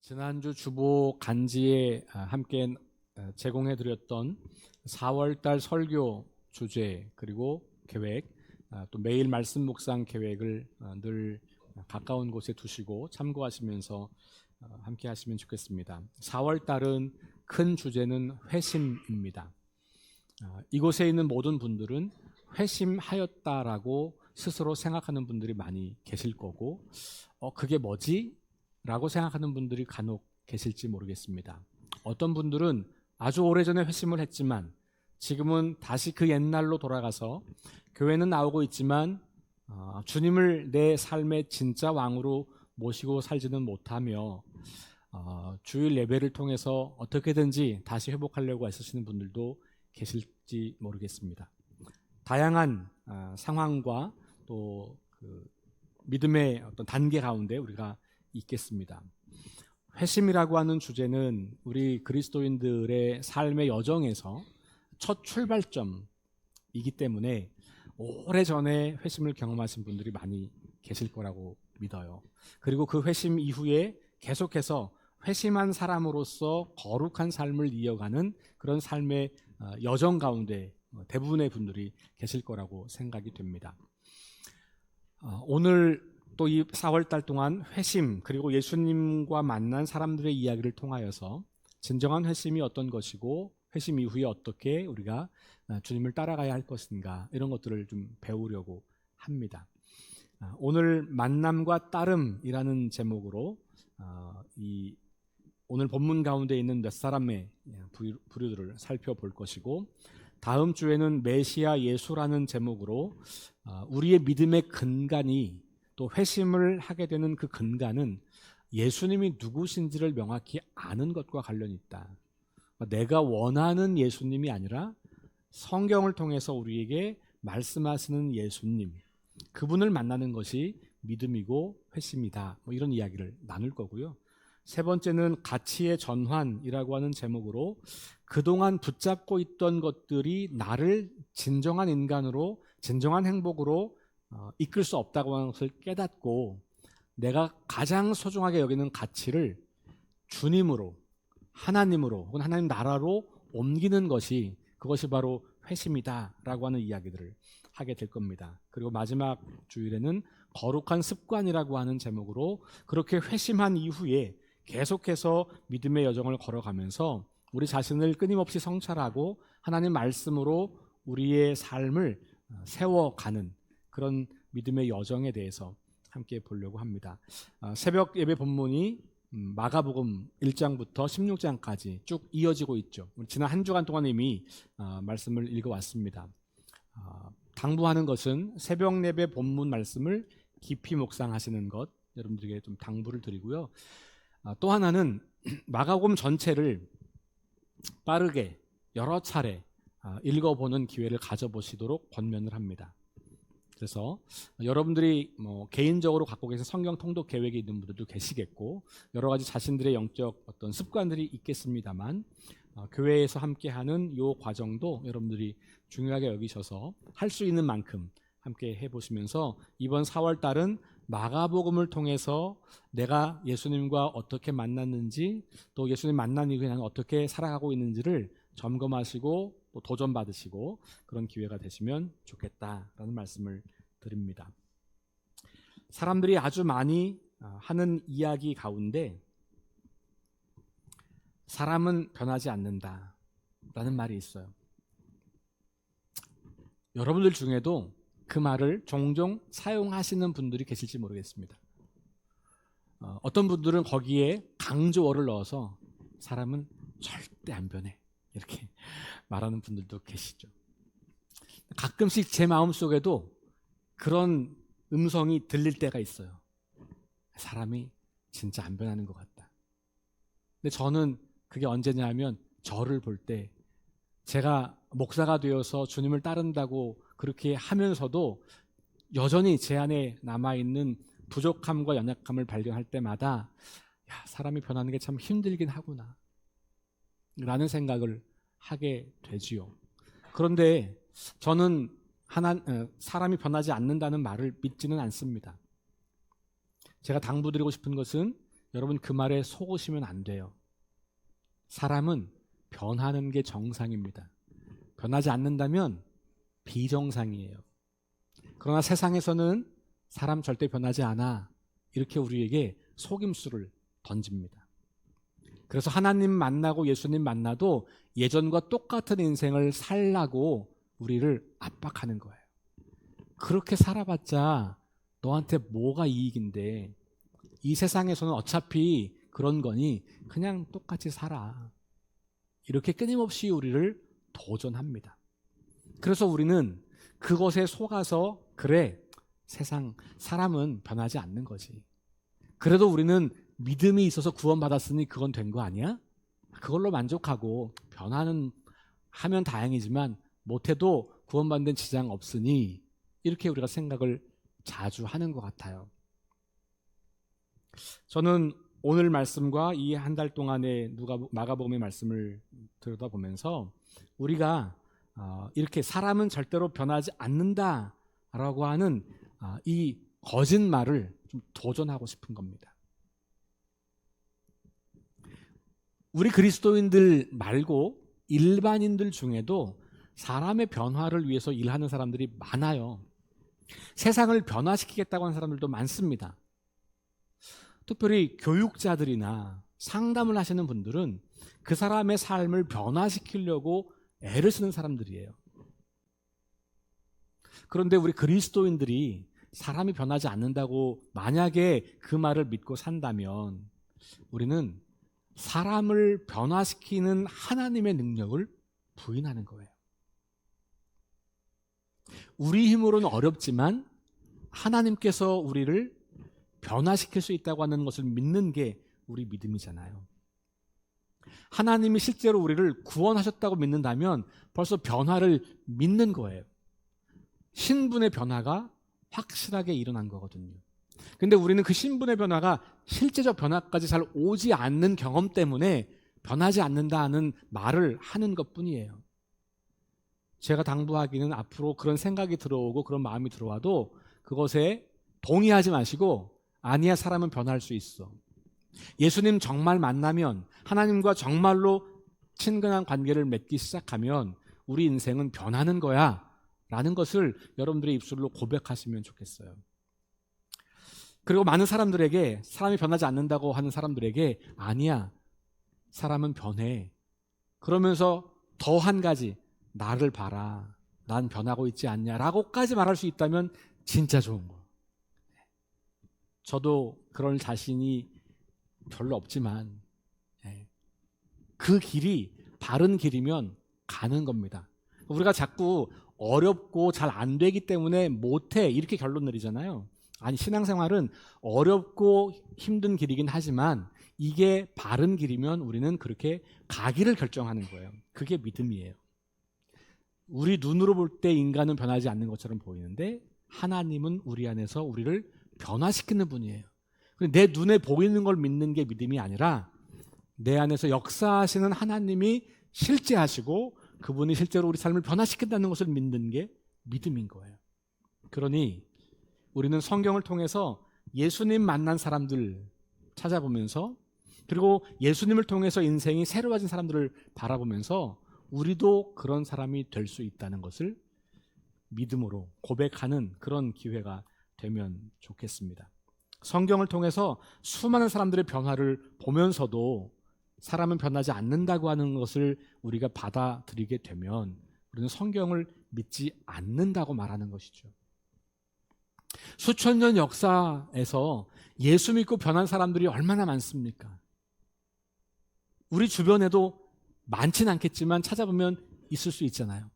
지난주 주보 간지에 함께 제공해드렸던 4월달 설교 주제 그리고 계획, 또 매일 말씀 묵상 계획을 늘 가까운 곳에 두시고 참고하시면서 함께 하시면 좋겠습니다. 4월달은 큰 주제는 회심입니다. 이곳에 있는 모든 분들은 회심하였다라고 스스로 생각하는 분들이 많이 계실 거고, 그게 뭐지? 라고 생각하는 분들이 간혹 계실지 모르겠습니다. 어떤 분들은 아주 오래전에 회심을 했지만 지금은 다시 그 옛날로 돌아가서 교회는 나오고 있지만 주님을 내 삶의 진짜 왕으로 모시고 살지는 못하며 주일 예배를 통해서 어떻게든지 다시 회복하려고 애쓰시는 분들도 계실지 모르겠습니다. 다양한 상황과 또 그 믿음의 어떤 단계 가운데 우리가 있겠습니다. 회심이라고 하는 주제는 우리 그리스도인들의 삶의 여정에서 첫 출발점이기 때문에 오래전에 회심을 경험하신 분들이 많이 계실 거라고 믿어요. 그리고 그 회심 이후에 계속해서 회심한 사람으로서 거룩한 삶을 이어가는 그런 삶의 여정 가운데 대부분의 분들이 계실 거라고 생각이 됩니다. 오늘 또 이 4월달 동안 회심 그리고 예수님과 만난 사람들의 이야기를 통하여서 진정한 회심이 어떤 것이고 회심 이후에 어떻게 우리가 주님을 따라가야 할 것인가 이런 것들을 좀 배우려고 합니다. 오늘 만남과 따름이라는 제목으로 이 오늘 본문 가운데 있는 몇 사람의 부류들을 살펴볼 것이고, 다음 주에는 메시아 예수라는 제목으로 우리의 믿음의 근간이 또 회심을 하게 되는 그 근간은 예수님이 누구신지를 명확히 아는 것과 관련이 있다. 내가 원하는 예수님이 아니라 성경을 통해서 우리에게 말씀하시는 예수님, 그분을 만나는 것이 믿음이고 회심이다. 이런 이야기를 나눌 거고요. 세 번째는 가치의 전환이라고 하는 제목으로 그동안 붙잡고 있던 것들이 나를 진정한 인간으로, 진정한 행복으로 이끌 수 없다고 하는 것을 깨닫고 내가 가장 소중하게 여기는 가치를 주님으로, 하나님으로 혹은 하나님 나라로 옮기는 것이, 그것이 바로 회심이다라고 하는 이야기들을 하게 될 겁니다. 그리고 마지막 주일에는 거룩한 습관이라고 하는 제목으로 그렇게 회심한 이후에 계속해서 믿음의 여정을 걸어가면서 우리 자신을 끊임없이 성찰하고 하나님 말씀으로 우리의 삶을 세워가는 그런 믿음의 여정에 대해서 함께 보려고 합니다. 새벽 예배 본문이 마가복음 1장부터 16장까지 쭉 이어지고 있죠. 지난 한 주간 동안 이미 말씀을 읽어왔습니다. 당부하는 것은 새벽 예배 본문 말씀을 깊이 묵상하시는 것, 여러분들에게 좀 당부를 드리고요. 또 하나는 마가복음 전체를 빠르게 여러 차례 읽어보는 기회를 가져보시도록 권면을 합니다. 그래서 여러분들이 개인적으로 갖고 계신 성경 통독 계획이 있는 분들도 계시겠고 여러 가지 자신들의 영적 어떤 습관들이 있겠습니다만 교회에서 함께하는 이 과정도 여러분들이 중요하게 여기셔서 할 수 있는 만큼 함께 해보시면서 이번 4월 달은 마가복음을 통해서 내가 예수님과 어떻게 만났는지, 또 예수님 만난 이후에 나는 어떻게 살아가고 있는지를 점검하시고 또 도전받으시고 그런 기회가 되시면 좋겠다라는 말씀을 드립니다. 사람들이 아주 많이 하는 이야기 가운데 사람은 변하지 않는다라는 말이 있어요. 여러분들 중에도 그 말을 종종 사용하시는 분들이 계실지 모르겠습니다. 어떤 분들은 거기에 강조어를 넣어서 사람은 절대 안 변해 이렇게 말하는 분들도 계시죠. 가끔씩 제 마음속에도 그런 음성이 들릴 때가 있어요. 사람이 진짜 안 변하는 것 같다. 근데 저는 그게 언제냐 하면 저를 볼 때 제가 목사가 되어서 주님을 따른다고 그렇게 하면서도 여전히 제 안에 남아있는 부족함과 연약함을 발견할 때마다 사람이 변하는 게 참 힘들긴 하구나 라는 생각을 하게 되지요. 그런데 저는 사람이 변하지 않는다는 말을 믿지는 않습니다. 제가 당부드리고 싶은 것은 여러분 그 말에 속으시면 안 돼요. 사람은 변하는 게 정상입니다. 변하지 않는다면 비정상이에요. 그러나 세상에서는 사람 절대 변하지 않아. 이렇게 우리에게 속임수를 던집니다. 그래서 하나님 만나고 예수님 만나도 예전과 똑같은 인생을 살라고 우리를 압박하는 거예요. 그렇게 살아봤자 너한테 뭐가 이익인데, 이 세상에서는 어차피 그런 거니 그냥 똑같이 살아. 이렇게 끊임없이 우리를 도전합니다. 그래서 우리는 그것에 속아서 그래, 사람은 변하지 않는 거지. 그래도 우리는 믿음이 있어서 구원받았으니 그건 된 거 아니야? 그걸로 만족하고 하면 다행이지만 못해도 구원받는 지장 없으니, 이렇게 우리가 생각을 자주 하는 것 같아요. 저는 오늘 말씀과 이 한 달 동안의 마가복음의 말씀을 들여다보면서 우리가 이렇게 사람은 절대로 변하지 않는다라고 하는 이 거짓말을 좀 도전하고 싶은 겁니다. 우리 그리스도인들 말고 일반인들 중에도 사람의 변화를 위해서 일하는 사람들이 많아요. 세상을 변화시키겠다고 하는 사람들도 많습니다. 특별히 교육자들이나 상담을 하시는 분들은 그 사람의 삶을 변화시키려고 애를 쓰는 사람들이에요. 그런데 우리 그리스도인들이 사람이 변하지 않는다고 만약에 그 말을 믿고 산다면 우리는 사람을 변화시키는 하나님의 능력을 부인하는 거예요. 우리 힘으로는 어렵지만 하나님께서 우리를 변화시킬 수 있다고 하는 것을 믿는 게 우리 믿음이잖아요. 하나님이 실제로 우리를 구원하셨다고 믿는다면 벌써 변화를 믿는 거예요. 신분의 변화가 확실하게 일어난 거거든요. 근데 우리는 그 신분의 변화가 실제적 변화까지 잘 오지 않는 경험 때문에 변하지 않는다는 말을 하는 것뿐이에요. 제가 당부하기는 앞으로 그런 생각이 들어오고 그런 마음이 들어와도 그것에 동의하지 마시고, 아니야, 사람은 변할 수 있어. 예수님 정말 만나면, 하나님과 정말로 친근한 관계를 맺기 시작하면 우리 인생은 변하는 거야 라는 것을 여러분들의 입술로 고백하시면 좋겠어요. 그리고 많은 사람들에게, 사람이 변하지 않는다고 하는 사람들에게 아니야, 사람은 변해, 그러면서 더 한 가지, 나를 봐라, 난 변하고 있지 않냐 라고까지 말할 수 있다면 진짜 좋은 거. 저도 그럴 자신이 별로 없지만 그 길이 바른 길이면 가는 겁니다. 우리가 자꾸 어렵고 잘 안 되기 때문에 못해 이렇게 결론 내리잖아요. 아니, 신앙생활은 어렵고 힘든 길이긴 하지만 이게 바른 길이면 우리는 그렇게 가기를 결정하는 거예요. 그게 믿음이에요. 우리 눈으로 볼 때 인간은 변하지 않는 것처럼 보이는데 하나님은 우리 안에서 우리를 변화시키는 분이에요. 내 눈에 보이는 걸 믿는 게 믿음이 아니라 내 안에서 역사하시는 하나님이 실제하시고 그분이 실제로 우리 삶을 변화시킨다는 것을 믿는 게 믿음인 거예요. 그러니 우리는 성경을 통해서 예수님 만난 사람들 찾아보면서, 그리고 예수님을 통해서 인생이 새로워진 사람들을 바라보면서 우리도 그런 사람이 될 수 있다는 것을 믿음으로 고백하는 그런 기회가 되면 좋겠습니다. 성경을 통해서 수많은 사람들의 변화를 보면서도 사람은 변하지 않는다고 하는 것을 우리가 받아들이게 되면 우리는 성경을 믿지 않는다고 말하는 것이죠. 수천 년 역사에서 예수 믿고 변한 사람들이 얼마나 많습니까? 우리 주변에도 많진 않겠지만 찾아보면 있을 수 있잖아요.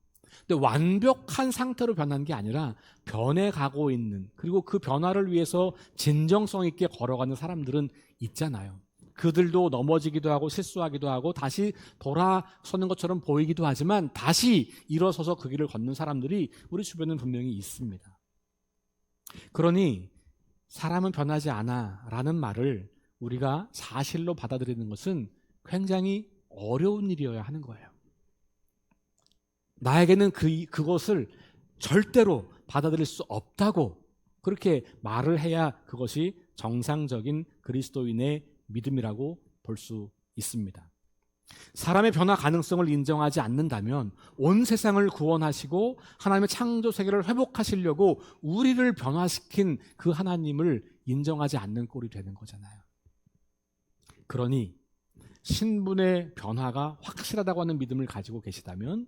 근데 완벽한 상태로 변한 게 아니라 변해가고 있는, 그리고 그 변화를 위해서 진정성 있게 걸어가는 사람들은 있잖아요. 그들도 넘어지기도 하고 실수하기도 하고 다시 돌아서는 것처럼 보이기도 하지만 다시 일어서서 그 길을 걷는 사람들이 우리 주변에는 분명히 있습니다. 그러니 사람은 변하지 않아 라는 말을 우리가 사실로 받아들이는 것은 굉장히 어려운 일이어야 하는 거예요. 나에게는 그것을 절대로 받아들일 수 없다고 그렇게 말을 해야 그것이 정상적인 그리스도인의 믿음이라고 볼 수 있습니다. 사람의 변화 가능성을 인정하지 않는다면 온 세상을 구원하시고 하나님의 창조 세계를 회복하시려고 우리를 변화시킨 그 하나님을 인정하지 않는 꼴이 되는 거잖아요. 그러니 신분의 변화가 확실하다고 하는 믿음을 가지고 계시다면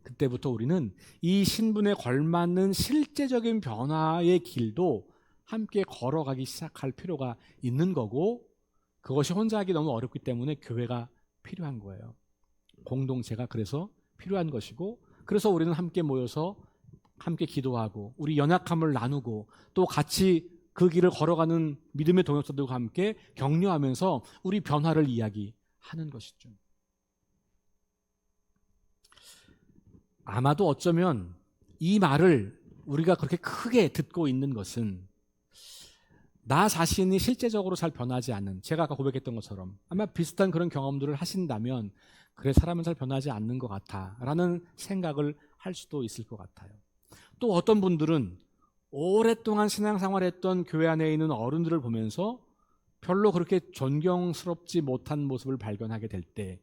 그때부터 우리는 이 신분에 걸맞는 실제적인 변화의 길도 함께 걸어가기 시작할 필요가 있는 거고, 그것이 혼자 하기 너무 어렵기 때문에 교회가 필요한 거예요. 공동체가 그래서 필요한 것이고, 그래서 우리는 함께 모여서 함께 기도하고 우리 연약함을 나누고 또 같이 그 길을 걸어가는 믿음의 동역자들과 함께 격려하면서 우리 변화를 이야기하는 것이죠. 아마도 어쩌면 이 말을 우리가 그렇게 크게 듣고 있는 것은 나 자신이 실제적으로 잘 변하지 않는, 제가 아까 고백했던 것처럼 아마 비슷한 그런 경험들을 하신다면 그래, 사람은 잘 변하지 않는 것 같아 라는 생각을 할 수도 있을 것 같아요. 또 어떤 분들은 오랫동안 신앙생활했던 교회 안에 있는 어른들을 보면서 별로 그렇게 존경스럽지 못한 모습을 발견하게 될 때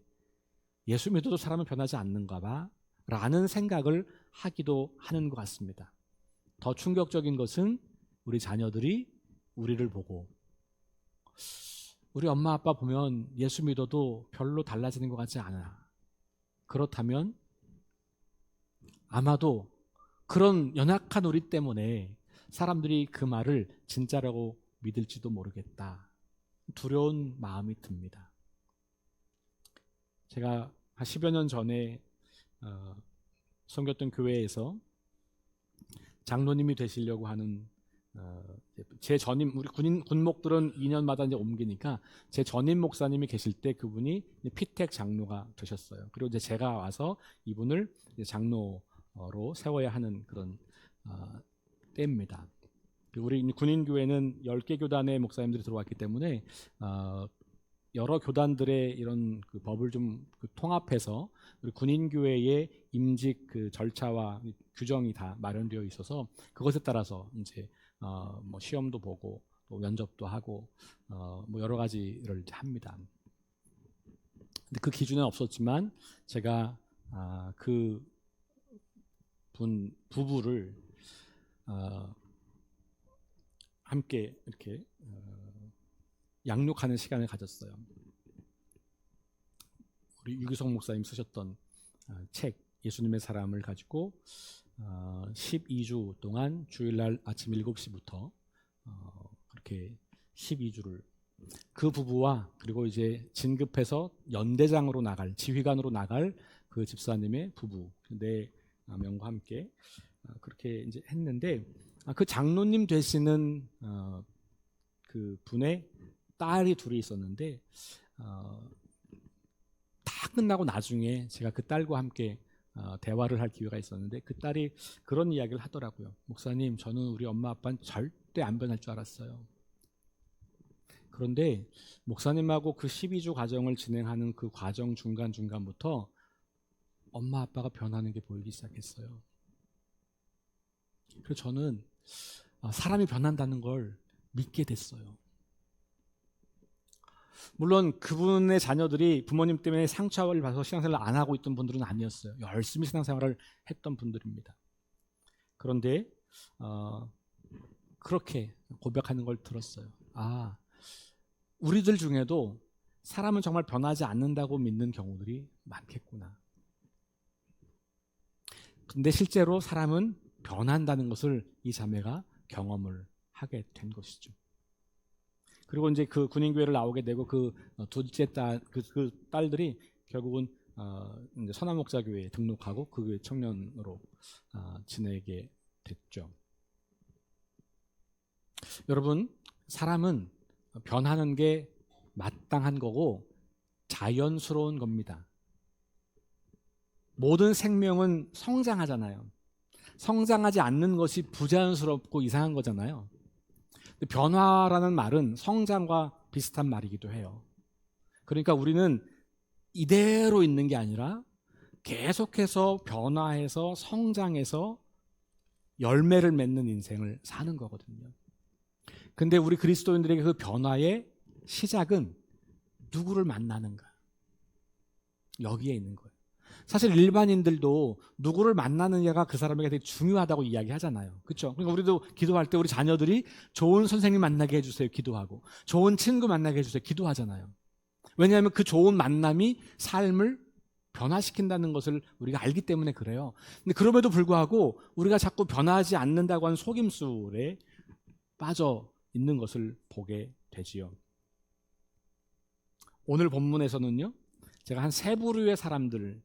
예수 믿어도 사람은 변하지 않는가 봐 라는 생각을 하기도 하는 것 같습니다. 더 충격적인 것은 우리 자녀들이 우리를 보고 우리 엄마 아빠 보면 예수 믿어도 별로 달라지는 것 같지 않아. 그렇다면 아마도 그런 연약한 우리 때문에 사람들이 그 말을 진짜라고 믿을지도 모르겠다. 두려운 마음이 듭니다. 제가 한 10여 년 전에 섬겼던 교회에서 장로님이 되시려고 하는 제 전임, 우리 군목들은 2년마다 이제 옮기니까 제 전임 목사님이 계실 때 그분이 피택 장로가 되셨어요. 그리고 이제 제가 와서 이분을 이제 장로로 세워야 하는 그런 때입니다. 우리 군인교회는 10개 교단의 목사님들이 들어왔기 때문에 여러 교단들의 이런 그 법을 좀 통합해서 우리 군인교회의 임직 그 절차와 규정이 다 마련되어 있어서 그것에 따라서 이제 뭐 시험도 보고 또 면접도 하고 뭐 여러 가지를 합니다. 근데 그 기준은 없었지만 제가 그 부부를 함께 이렇게 양육하는 시간을 가졌어요. 우리 유기성 목사님 쓰셨던 책 예수님의 사람을 가지고 12주 동안 주일날 아침 7시부터 그렇게 12주를 그 부부와 그리고 이제 진급해서 연대장으로 나갈, 지휘관으로 나갈 그 집사님의 부부 네 명과 함께 그렇게 이제 했는데, 그 장로님 되시는 그 분의 딸이 둘이 있었는데 다 끝나고 나중에 제가 그 딸과 함께 대화를 할 기회가 있었는데 그 딸이 그런 이야기를 하더라고요. 목사님, 저는 우리 엄마 아빠는 절대 안 변할 줄 알았어요. 그런데 목사님하고 그 12주 과정을 진행하는 그 과정 중간부터 엄마 아빠가 변하는 게 보이기 시작했어요. 그래서 저는 사람이 변한다는 걸 믿게 됐어요. 물론 그분의 자녀들이 부모님 때문에 상처를 받아서 신앙생활을 안 하고 있던 분들은 아니었어요. 열심히 신앙생활을 했던 분들입니다. 그런데 그렇게 고백하는 걸 들었어요. 우리들 중에도 사람은 정말 변하지 않는다고 믿는 경우들이 많겠구나. 근데 실제로 사람은 변한다는 것을 이 자매가 경험을 하게 된 것이죠. 그리고 이제 그 군인교회를 나오게 되고 그 둘째 딸, 그 딸들이 결국은 이제 선한목자교회에 등록하고 그 교회 청년으로 지내게 됐죠. 여러분, 사람은 변하는 게 마땅한 거고 자연스러운 겁니다. 모든 생명은 성장하잖아요. 성장하지 않는 것이 부자연스럽고 이상한 거잖아요. 변화라는 말은 성장과 비슷한 말이기도 해요. 그러니까 우리는 이대로 있는 게 아니라 계속해서 변화해서 성장해서 열매를 맺는 인생을 사는 거거든요. 근데 우리 그리스도인들에게 그 변화의 시작은 누구를 만나는가? 여기에 있는 거예요. 사실 일반인들도 누구를 만나느냐가 그 사람에게 되게 중요하다고 이야기하잖아요. 그렇죠? 그러니까 우리도 기도할 때 우리 자녀들이 좋은 선생님 만나게 해주세요. 기도하고 좋은 친구 만나게 해주세요. 기도하잖아요. 왜냐하면 그 좋은 만남이 삶을 변화시킨다는 것을 우리가 알기 때문에 그래요. 근데 그럼에도 불구하고 우리가 자꾸 변하지 않는다고 하는 속임수에 빠져 있는 것을 보게 되지요. 오늘 본문에서는요, 제가 한 세 부류의 사람들,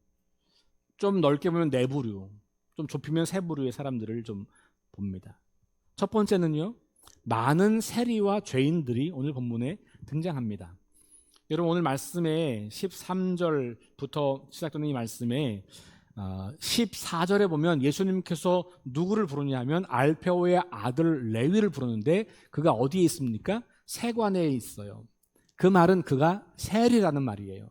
좀 넓게 보면 네 부류, 좀 좁히면 세 부류의 사람들을 좀 봅니다. 첫 번째는요, 많은 세리와 죄인들이 오늘 본문에 등장합니다. 여러분 오늘 말씀에 13절부터 시작되는 이 말씀에 14절에 보면 예수님께서 누구를 부르냐 하면 알페오의 아들 레위를 부르는데 그가 어디에 있습니까? 세관에 있어요. 그 말은 그가 세리라는 말이에요.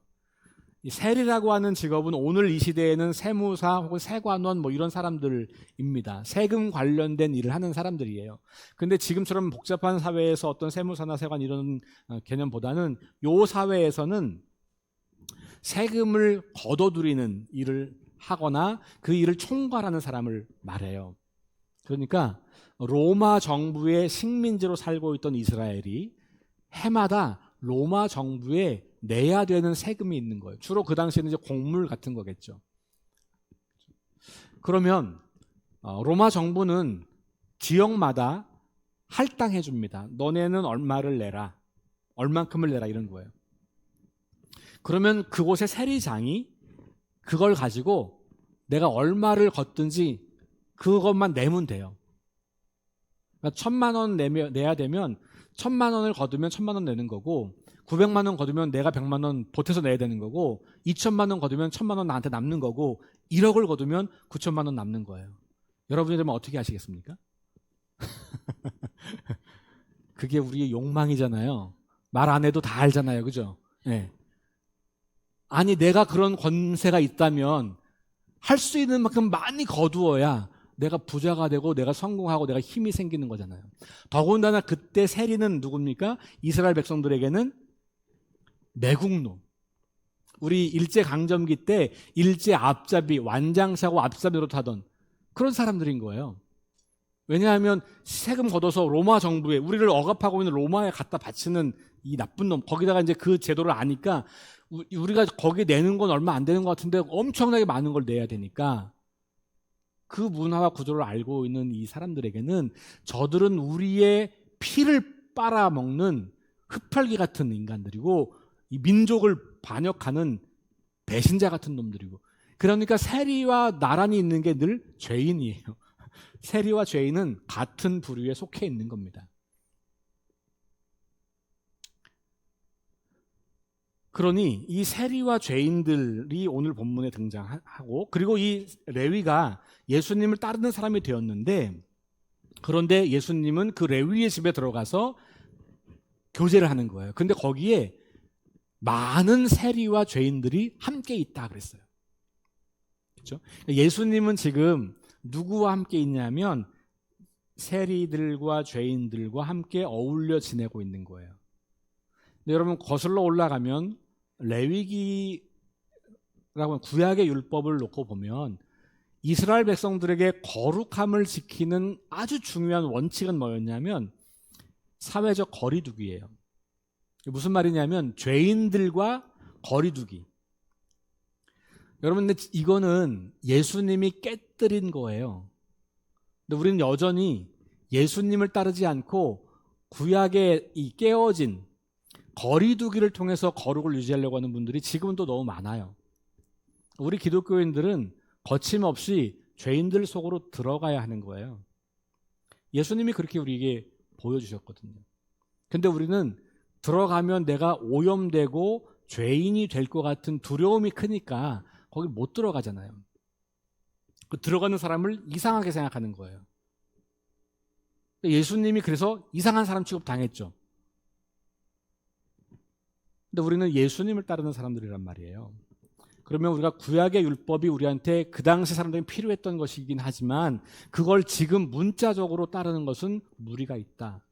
이 세리라고 하는 직업은 오늘 이 시대에는 세무사 혹은 세관원 뭐 이런 사람들입니다. 세금 관련된 일을 하는 사람들이에요. 근데 지금처럼 복잡한 사회에서 어떤 세무사나 세관 이런 개념보다는 요 사회에서는 세금을 걷어들이는 일을 하거나 그 일을 총괄하는 사람을 말해요. 그러니까 로마 정부의 식민지로 살고 있던 이스라엘이 해마다 로마 정부에 내야 되는 세금이 있는 거예요. 주로 그 당시에는 이제 곡물 같은 거겠죠. 그러면 로마 정부는 지역마다 할당해 줍니다. 너네는 얼마를 내라, 얼만큼을 내라 이런 거예요. 그러면 그곳의 세리장이 그걸 가지고 내가 얼마를 걷든지 그것만 내면 돼요. 그러니까 1,000만 원 내야 되면 1,000만 원을 거두면 1,000만 원 내는 거고 900만 원 거두면 내가 100만 원 보태서 내야 되는 거고 2,000만 원 거두면 1,000만 원 나한테 남는 거고 1억을 거두면 9,000만 원 남는 거예요. 여러분이 되면 어떻게 하시겠습니까? 그게 우리의 욕망이잖아요. 말 안 해도 다 알잖아요. 그죠? 네. 아니 내가 그런 권세가 있다면 할 수 있는 만큼 많이 거두어야 내가 부자가 되고 내가 성공하고 내가 힘이 생기는 거잖아요. 더군다나 그때 세리는 누굽니까? 이스라엘 백성들에게는 매국노. 우리 일제강점기 때 일제 앞잡이, 완장차고 앞잡이 노릇하던 그런 사람들인 거예요. 왜냐하면 세금 걷어서 로마 정부에 우리를 억압하고 있는 로마에 갖다 바치는 이 나쁜 놈, 거기다가 이제 그 제도를 아니까 우리가 거기에 내는 건 얼마 안 되는 것 같은데 엄청나게 많은 걸 내야 되니까 그 문화와 구조를 알고 있는 이 사람들에게는 저들은 우리의 피를 빨아먹는 흡혈귀 같은 인간들이고 이 민족을 반역하는 배신자 같은 놈들이고, 그러니까 세리와 나란히 있는 게 늘 죄인이에요. 세리와 죄인은 같은 부류에 속해 있는 겁니다. 그러니 이 세리와 죄인들이 오늘 본문에 등장하고, 그리고 이 레위가 예수님을 따르는 사람이 되었는데, 그런데 예수님은 그 레위의 집에 들어가서 교제를 하는 거예요. 근데 거기에 많은 세리와 죄인들이 함께 있다 그랬어요. 그렇죠? 예수님은 지금 누구와 함께 있냐면 세리들과 죄인들과 함께 어울려 지내고 있는 거예요. 근데 여러분 거슬러 올라가면 레위기라고 하는 구약의 율법을 놓고 보면 이스라엘 백성들에게 거룩함을 지키는 아주 중요한 원칙은 뭐였냐면 사회적 거리두기예요. 무슨 말이냐면 죄인들과 거리두기. 여러분, 근데 이거는 예수님이 깨뜨린 거예요. 근데 우리는 여전히 예수님을 따르지 않고 구약의 이 깨어진 거리두기를 통해서 거룩을 유지하려고 하는 분들이 지금은 또 너무 많아요. 우리 기독교인들은 거침없이 죄인들 속으로 들어가야 하는 거예요. 예수님이 그렇게 우리에게 보여주셨거든요. 근데 우리는 들어가면 내가 오염되고 죄인이 될 것 같은 두려움이 크니까 거기 못 들어가잖아요. 그 들어가는 사람을 이상하게 생각하는 거예요. 예수님이 그래서 이상한 사람 취급 당했죠. 근데 우리는 예수님을 따르는 사람들이란 말이에요. 그러면 우리가 구약의 율법이 우리한테 그 당시 사람들이 필요했던 것이긴 하지만 그걸 지금 문자적으로 따르는 것은 무리가 있다.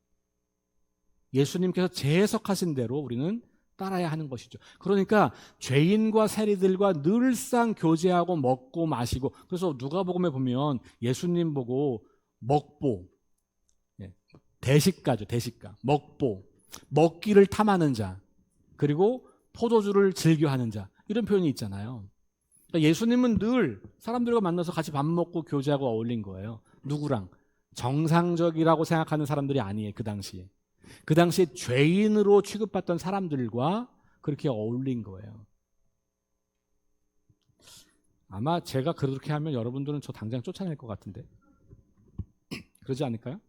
예수님께서 재해석하신 대로 우리는 따라야 하는 것이죠. 그러니까 죄인과 세리들과 늘상 교제하고 먹고 마시고, 그래서 누가복음에 보면 예수님 보고 먹보, 대식가죠. 대식가. 먹보, 먹기를 탐하는 자, 그리고 포도주를 즐겨하는 자, 이런 표현이 있잖아요. 그러니까 예수님은 늘 사람들과 만나서 같이 밥 먹고 교제하고 어울린 거예요. 누구랑? 정상적이라고 생각하는 사람들이 아니에요. 그 당시에. 그 당시에 죄인으로 취급받던 사람들과 그렇게 어울린 거예요. 아마 제가 그렇게 하면 여러분들은 저 당장 쫓아낼 것 같은데. 그러지 않을까요?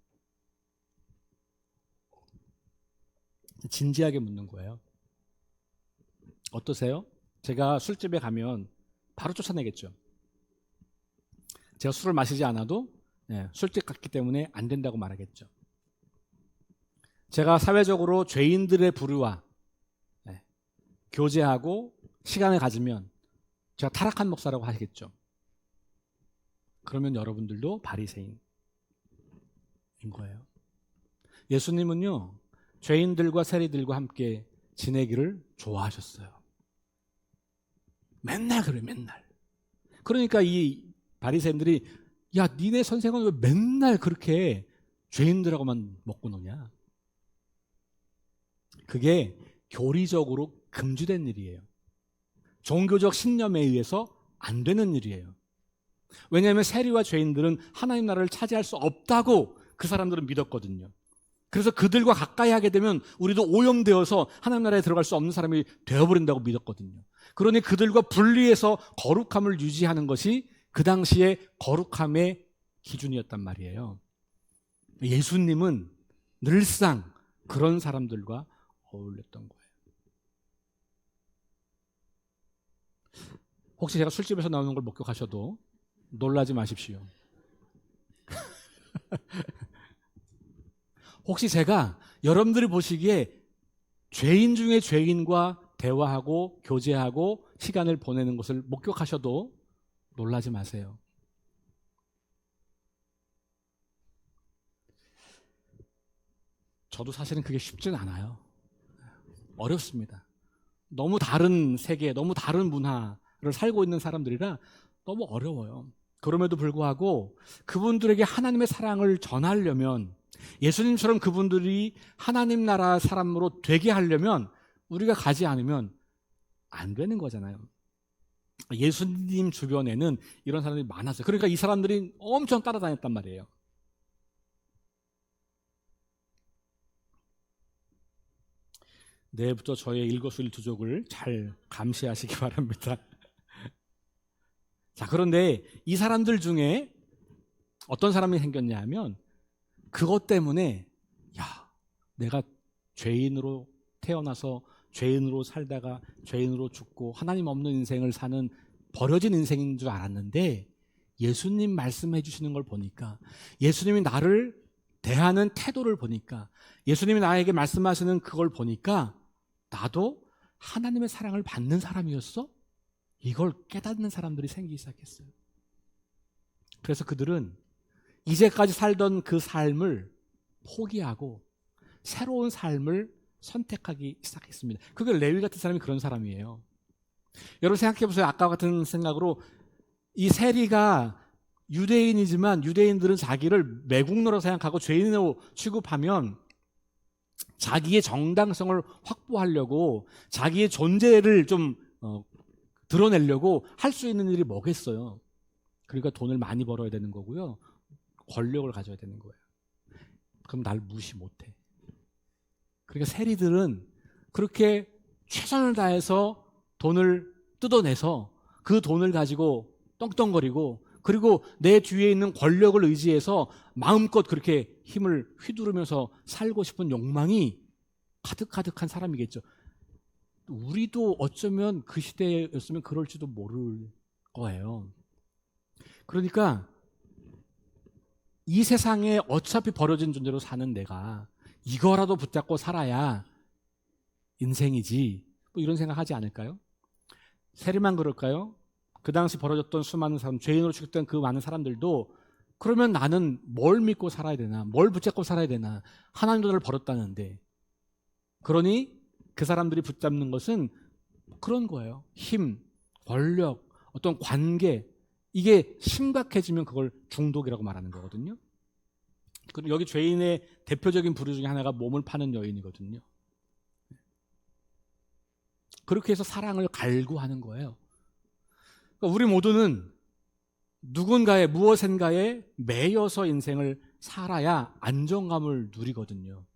진지하게 묻는 거예요. 어떠세요? 제가 술집에 가면 바로 쫓아내겠죠. 제가 술을 마시지 않아도 술집 갔기 때문에 안 된다고 말하겠죠. 제가 사회적으로 죄인들의 부류와 교제하고 시간을 가지면 제가 타락한 목사라고 하시겠죠. 그러면 여러분들도 바리새인인 거예요. 예수님은요, 죄인들과 세리들과 함께 지내기를 좋아하셨어요. 맨날 그래, 맨날. 그러니까 이 바리새인들이, 야, 니네 선생은 왜 맨날 그렇게 죄인들하고만 먹고 노냐? 그게 교리적으로 금지된 일이에요. 종교적 신념에 의해서 안 되는 일이에요. 왜냐하면 세리와 죄인들은 하나님 나라를 차지할 수 없다고 그 사람들은 믿었거든요. 그래서 그들과 가까이 하게 되면 우리도 오염되어서 하나님 나라에 들어갈 수 없는 사람이 되어버린다고 믿었거든요. 그러니 그들과 분리해서 거룩함을 유지하는 것이 그 당시에 거룩함의 기준이었단 말이에요. 예수님은 늘상 그런 사람들과 어울렸던 거예요. 혹시 제가 술집에서 나오는 걸 목격하셔도 놀라지 마십시오. 혹시 제가 여러분들이 보시기에 죄인 중에 죄인과 대화하고 교제하고 시간을 보내는 것을 목격하셔도 놀라지 마세요. 저도 사실은 그게 쉽진 않아요. 어렵습니다. 너무 다른 세계, 너무 다른 문화를 살고 있는 사람들이라 너무 어려워요. 그럼에도 불구하고 그분들에게 하나님의 사랑을 전하려면, 예수님처럼 그분들이 하나님 나라 사람으로 되게 하려면 우리가 가지 않으면 안 되는 거잖아요. 예수님 주변에는 이런 사람들이 많았어요. 그러니까 이 사람들이 엄청 따라다녔단 말이에요. 내일부터 저의 일거수일투족을 잘 감시하시기 바랍니다. 자, 그런데 이 사람들 중에 어떤 사람이 생겼냐 하면, 그것 때문에 야, 내가 죄인으로 태어나서 죄인으로 살다가 죄인으로 죽고 하나님 없는 인생을 사는 버려진 인생인 줄 알았는데, 예수님 말씀해 주시는 걸 보니까, 예수님이 나를 대하는 태도를 보니까, 예수님이 나에게 말씀하시는 그걸 보니까 나도 하나님의 사랑을 받는 사람이었어? 이걸 깨닫는 사람들이 생기기 시작했어요. 그래서 그들은 이제까지 살던 그 삶을 포기하고 새로운 삶을 선택하기 시작했습니다. 그게 레위 같은 사람이 그런 사람이에요. 여러분 생각해 보세요. 아까 같은 생각으로 이 세리가 유대인이지만 유대인들은 자기를 매국노라고 생각하고 죄인으로 취급하면 자기의 정당성을 확보하려고, 자기의 존재를 좀 드러내려고 할 수 있는 일이 뭐겠어요. 그러니까 돈을 많이 벌어야 되는 거고요, 권력을 가져야 되는 거예요. 그럼 날 무시 못해. 그러니까 세리들은 그렇게 최선을 다해서 돈을 뜯어내서 그 돈을 가지고 떵떵거리고, 그리고 내 뒤에 있는 권력을 의지해서 마음껏 그렇게 힘을 휘두르면서 살고 싶은 욕망이 가득가득한 사람이겠죠. 우리도 어쩌면 그 시대였으면 그럴지도 모를 거예요. 그러니까 이 세상에 어차피 버려진 존재로 사는 내가 이거라도 붙잡고 살아야 인생이지, 뭐 이런 생각하지 않을까요? 세리만 그럴까요? 그 당시 벌어졌던 수많은 사람, 죄인으로 취급된 그 많은 사람들도, 그러면 나는 뭘 믿고 살아야 되나, 뭘 붙잡고 살아야 되나, 하나님도 나를 버렸다는데, 그러니 그 사람들이 붙잡는 것은 그런 거예요. 힘, 권력, 어떤 관계, 이게 심각해지면 그걸 중독이라고 말하는 거거든요. 그리고 여기 죄인의 대표적인 부류 중에 하나가 몸을 파는 여인이거든요. 그렇게 해서 사랑을 갈구하는 거예요. 그러니까 우리 모두는 누군가의 무엇인가에 매여서 인생을 살아야 안정감을 누리거든요.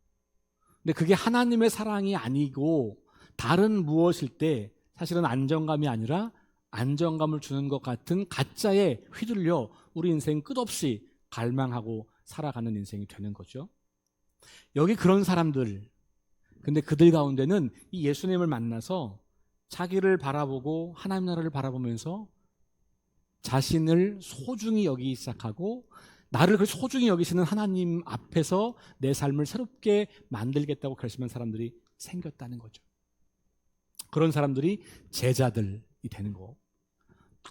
근데 그게 하나님의 사랑이 아니고 다른 무엇일 때 사실은 안정감이 아니라 안정감을 주는 것 같은 가짜에 휘둘려 우리 인생 끝없이 갈망하고 살아가는 인생이 되는 거죠. 여기 그런 사람들, 근데 그들 가운데는 이 예수님을 만나서 자기를 바라보고 하나님 나라를 바라보면서 자신을 소중히 여기기 시작하고 나를 그 소중히 여기시는 하나님 앞에서 내 삶을 새롭게 만들겠다고 결심한 사람들이 생겼다는 거죠. 그런 사람들이 제자들이 되는 거.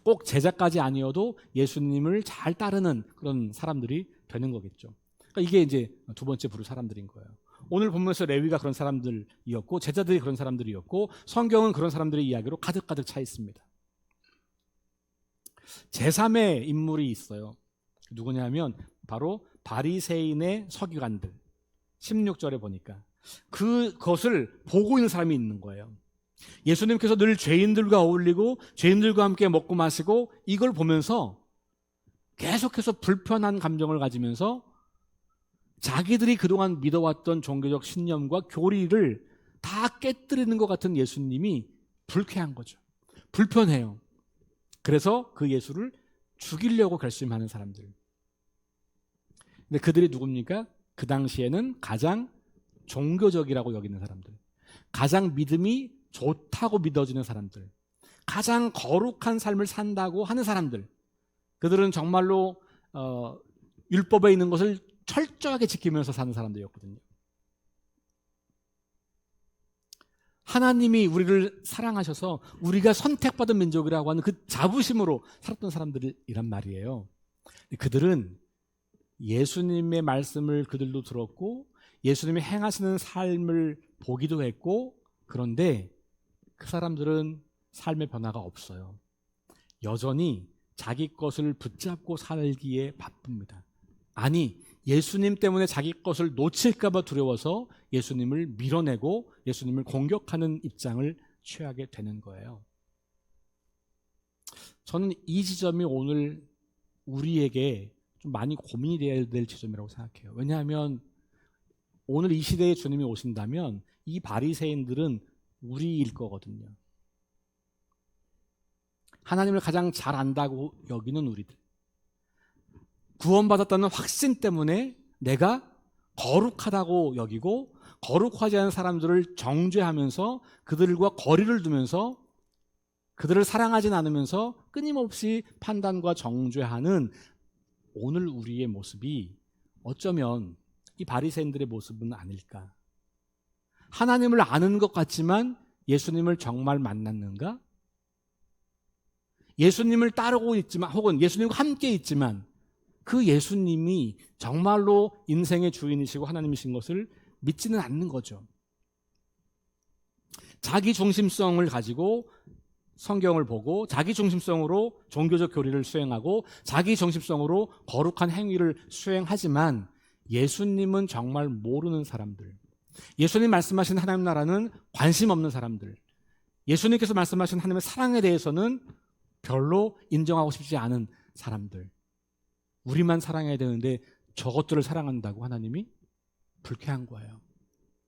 꼭 제자까지 아니어도 예수님을 잘 따르는 그런 사람들이 되는 거겠죠. 그러니까 이게 이제 두 번째 부류 사람들인 거예요. 오늘 본문에서 레위가 그런 사람들이었고 제자들이 그런 사람들이었고 성경은 그런 사람들의 이야기로 가득가득 차 있습니다. 제3의 인물이 있어요. 누구냐면 바로 바리새인의 서기관들. 16절에 보니까 그것을 보고 있는 사람이 있는 거예요. 예수님께서 늘 죄인들과 어울리고 죄인들과 함께 먹고 마시고 이걸 보면서 계속해서 불편한 감정을 가지면서 자기들이 그동안 믿어왔던 종교적 신념과 교리를 다 깨뜨리는 것 같은 예수님이 불쾌한 거죠. 불편해요. 그래서 그 예수를 죽이려고 결심하는 사람들. 근데 그들이 누굽니까? 그 당시에는 가장 종교적이라고 여기는 사람들, 가장 믿음이 좋다고 믿어지는 사람들, 가장 거룩한 삶을 산다고 하는 사람들. 그들은 정말로 율법에 있는 것을 철저하게 지키면서 사는 사람들이었거든요. 하나님이 우리를 사랑하셔서 우리가 선택받은 민족이라고 하는 그 자부심으로 살았던 사람들이란 말이에요. 그들은 예수님의 말씀을 그들도 들었고 예수님이 행하시는 삶을 보기도 했고, 그런데 그 사람들은 삶의 변화가 없어요. 여전히 자기 것을 붙잡고 살기에 바쁩니다. 아니, 예수님 때문에 자기 것을 놓칠까 봐 두려워서 예수님을 밀어내고 예수님을 공격하는 입장을 취하게 되는 거예요. 저는 이 지점이 오늘 우리에게 좀 많이 고민이 돼야 될 지점이라고 생각해요. 왜냐하면 오늘 이 시대에 주님이 오신다면 이 바리새인들은 우리일 거거든요. 하나님을 가장 잘 안다고 여기는 우리들. 구원받았다는 확신 때문에 내가 거룩하다고 여기고 거룩하지 않은 사람들을 정죄하면서 그들과 거리를 두면서 그들을 사랑하진 않으면서 끊임없이 판단과 정죄하는 오늘 우리의 모습이 어쩌면 이 바리새인들의 모습은 아닐까. 하나님을 아는 것 같지만 예수님을 정말 만났는가? 예수님을 따르고 있지만 혹은 예수님과 함께 있지만 그 예수님이 정말로 인생의 주인이시고 하나님이신 것을 믿지는 않는 거죠. 자기 중심성을 가지고 성경을 보고 자기 중심성으로 종교적 교리를 수행하고 자기 중심성으로 거룩한 행위를 수행하지만 예수님은 정말 모르는 사람들, 예수님 말씀하신 하나님 나라는 관심 없는 사람들, 예수님께서 말씀하신 하나님의 사랑에 대해서는 별로 인정하고 싶지 않은 사람들, 우리만 사랑해야 되는데 저것들을 사랑한다고 하나님이 불쾌한 거예요.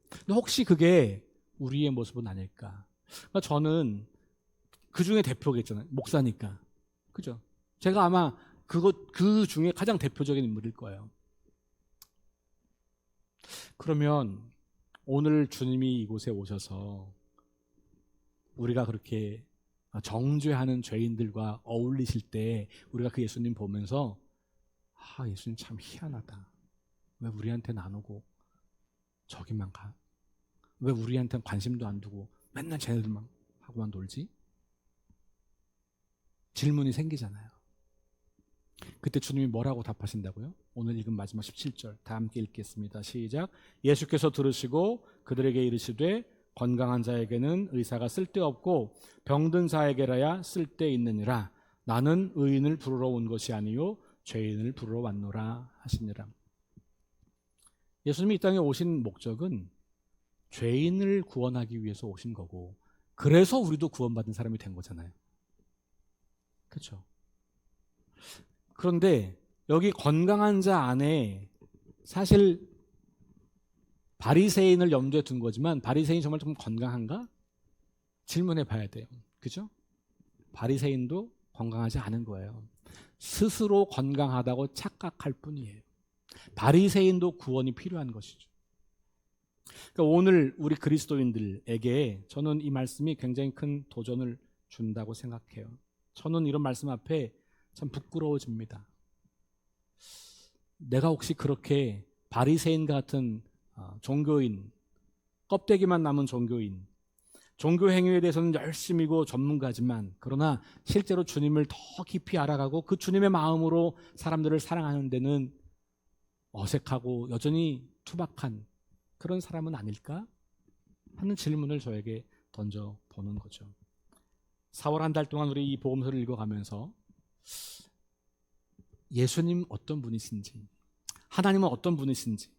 근데 혹시 그게 우리의 모습은 아닐까? 그러니까 저는 그 중에 대표겠잖아요. 목사니까. 그죠? 제가 아마 그 중에 가장 대표적인 인물일 거예요. 그러면 오늘 주님이 이곳에 오셔서 우리가 그렇게 정죄하는 죄인들과 어울리실 때 우리가 그 예수님 보면서 예수님 참 희한하다. 왜 우리한테는 안 오고 저기만 가? 왜 우리한테는 관심도 안 두고 맨날 쟤네들만 하고만 놀지? 질문이 생기잖아요. 그때 주님이 뭐라고 답하신다고요? 오늘 읽은 마지막 17절 다 함께 읽겠습니다. 시작. 예수께서 들으시고 그들에게 이르시되 건강한 자에게는 의사가 쓸데없고 병든 자에게라야 쓸데있느니라. 나는 의인을 부르러 온 것이 아니요 죄인을 부르러 왔노라 하시니라. 예수님이 이 땅에 오신 목적은 죄인을 구원하기 위해서 오신 거고, 그래서 우리도 구원받은 사람이 된 거잖아요. 그렇죠? 그런데 여기 건강한 자 안에 사실 바리새인을 염두에 둔 거지만 바리새인이 정말 좀 건강한가? 질문해 봐야 돼요. 그죠? 바리새인도 건강하지 않은 거예요. 스스로 건강하다고 착각할 뿐이에요. 바리새인도 구원이 필요한 것이죠. 그러니까 오늘 우리 그리스도인들에게 저는 이 말씀이 굉장히 큰 도전을 준다고 생각해요. 저는 이런 말씀 앞에 참 부끄러워집니다. 내가 혹시 그렇게 바리새인 같은 종교인, 껍데기만 남은 종교인, 종교 행위에 대해서는 열심이고 전문가지만 그러나 실제로 주님을 더 깊이 알아가고 그 주님의 마음으로 사람들을 사랑하는 데는 어색하고 여전히 투박한 그런 사람은 아닐까 하는 질문을 저에게 던져보는 거죠. 4월 한 달 동안 우리 이 복음서를 읽어가면서 예수님 어떤 분이신지, 하나님은 어떤 분이신지,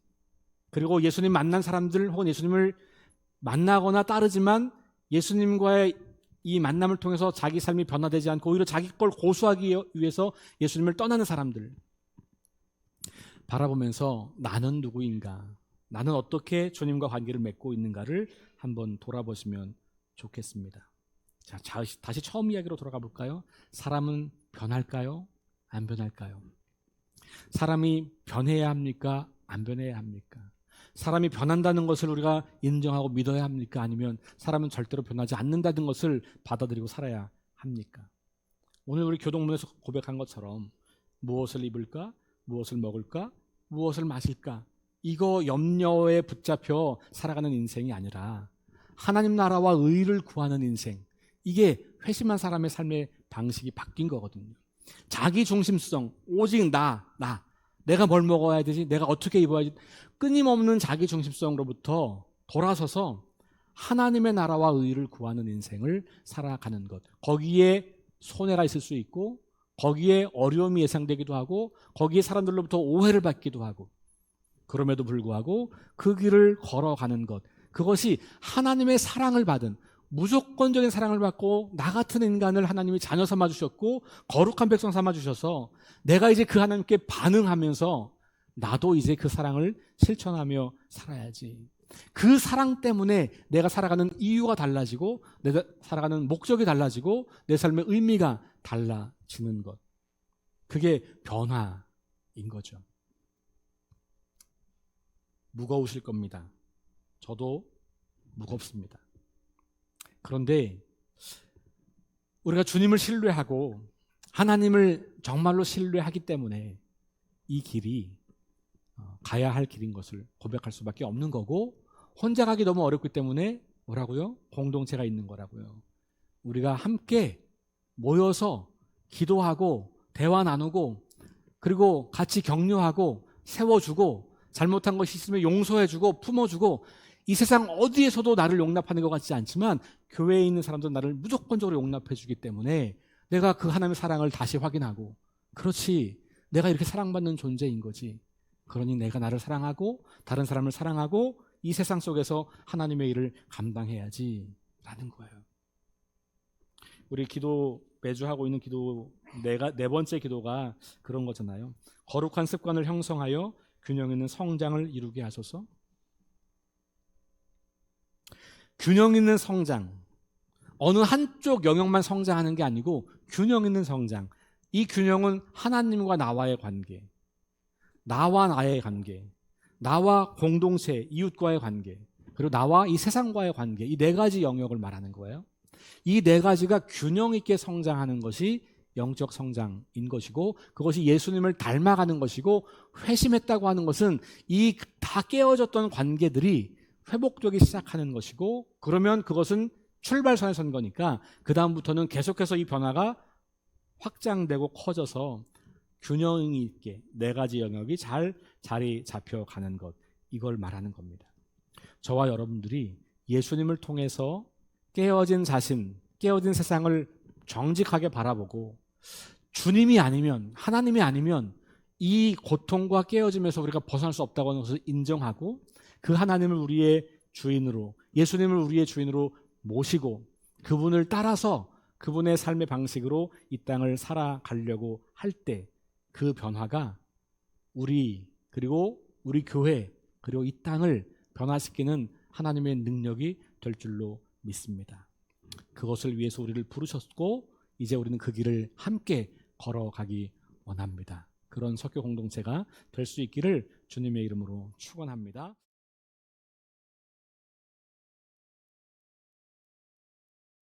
그리고 예수님 만난 사람들 혹은 예수님을 만나거나 따르지만 예수님과의 이 만남을 통해서 자기 삶이 변화되지 않고 오히려 자기 걸 고수하기 위해서 예수님을 떠나는 사람들 바라보면서 나는 누구인가, 나는 어떻게 주님과 관계를 맺고 있는가를 한번 돌아보시면 좋겠습니다. 자, 다시 처음 이야기로 돌아가 볼까요? 사람은 변할까요? 안 변할까요? 사람이 변해야 합니까? 안 변해야 합니까? 사람이 변한다는 것을 우리가 인정하고 믿어야 합니까? 아니면 사람은 절대로 변하지 않는다는 것을 받아들이고 살아야 합니까? 오늘 우리 교동문에서 고백한 것처럼 무엇을 입을까? 무엇을 먹을까? 무엇을 마실까? 이거 염려에 붙잡혀 살아가는 인생이 아니라 하나님 나라와 의를 구하는 인생, 이게 회심한 사람의 삶의 방식이 바뀐 거거든요. 자기 중심성, 오직 내가 뭘 먹어야 되지? 내가 어떻게 입어야지? 끊임없는 자기 중심성으로부터 돌아서서 하나님의 나라와 의를 구하는 인생을 살아가는 것, 거기에 손해가 있을 수 있고 거기에 어려움이 예상되기도 하고 거기에 사람들로부터 오해를 받기도 하고, 그럼에도 불구하고 그 길을 걸어가는 것, 그것이 하나님의 사랑을 받은, 무조건적인 사랑을 받고 나 같은 인간을 하나님이 자녀 삼아주셨고 거룩한 백성 삼아주셔서 내가 이제 그 하나님께 반응하면서 나도 이제 그 사랑을 실천하며 살아야지. 그 사랑 때문에 내가 살아가는 이유가 달라지고 내가 살아가는 목적이 달라지고 내 삶의 의미가 달라지는 것, 그게 변화인 거죠. 무거우실 겁니다. 저도 무겁습니다. 그런데 우리가 주님을 신뢰하고 하나님을 정말로 신뢰하기 때문에 이 길이 가야 할 길인 것을 고백할 수밖에 없는 거고, 혼자 가기 너무 어렵기 때문에 뭐라고요? 공동체가 있는 거라고요. 우리가 함께 모여서 기도하고 대화 나누고 그리고 같이 격려하고 세워주고 잘못한 것이 있으면 용서해주고 품어주고, 이 세상 어디에서도 나를 용납하는 것 같지 않지만 교회에 있는 사람들은 나를 무조건적으로 용납해주기 때문에 내가 그 하나님의 사랑을 다시 확인하고, 그렇지, 내가 이렇게 사랑받는 존재인 거지. 그러니 내가 나를 사랑하고 다른 사람을 사랑하고 이 세상 속에서 하나님의 일을 감당해야지 라는 거예요. 우리 기도 매주 하고 있는 기도 네 번째 기도가 그런 거잖아요. 거룩한 습관을 형성하여 균형 있는 성장을 이루게 하소서. 균형 있는 성장, 어느 한쪽 영역만 성장하는 게 아니고 균형 있는 성장. 이 균형은 하나님과 나와의 관계, 나와 나의 관계, 나와 공동체, 이웃과의 관계, 그리고 나와 이 세상과의 관계, 이 네 가지 영역을 말하는 거예요. 이 네 가지가 균형 있게 성장하는 것이 영적 성장인 것이고, 그것이 예수님을 닮아가는 것이고, 회심했다고 하는 것은 이 다 깨어졌던 관계들이 회복되기 시작하는 것이고, 그러면 그것은 출발선에 선 거니까 그 다음부터는 계속해서 이 변화가 확장되고 커져서 균형 있게 네 가지 영역이 잘 자리 잡혀가는 것, 이걸 말하는 겁니다. 저와 여러분들이 예수님을 통해서 깨어진 자신, 깨어진 세상을 정직하게 바라보고 주님이 아니면, 하나님이 아니면 이 고통과 깨어짐에서 우리가 벗어날 수 없다고 하는 것을 인정하고 그 하나님을 우리의 주인으로, 예수님을 우리의 주인으로 모시고 그분을 따라서 그분의 삶의 방식으로 이 땅을 살아가려고 할 때 그 변화가 우리, 그리고 우리 교회, 그리고 이 땅을 변화시키는 하나님의 능력이 될 줄로 믿습니다. 그것을 위해서 우리를 부르셨고 이제 우리는 그 길을 함께 걸어가기 원합니다. 그런 석교 공동체가 될 수 있기를 주님의 이름으로 축원합니다.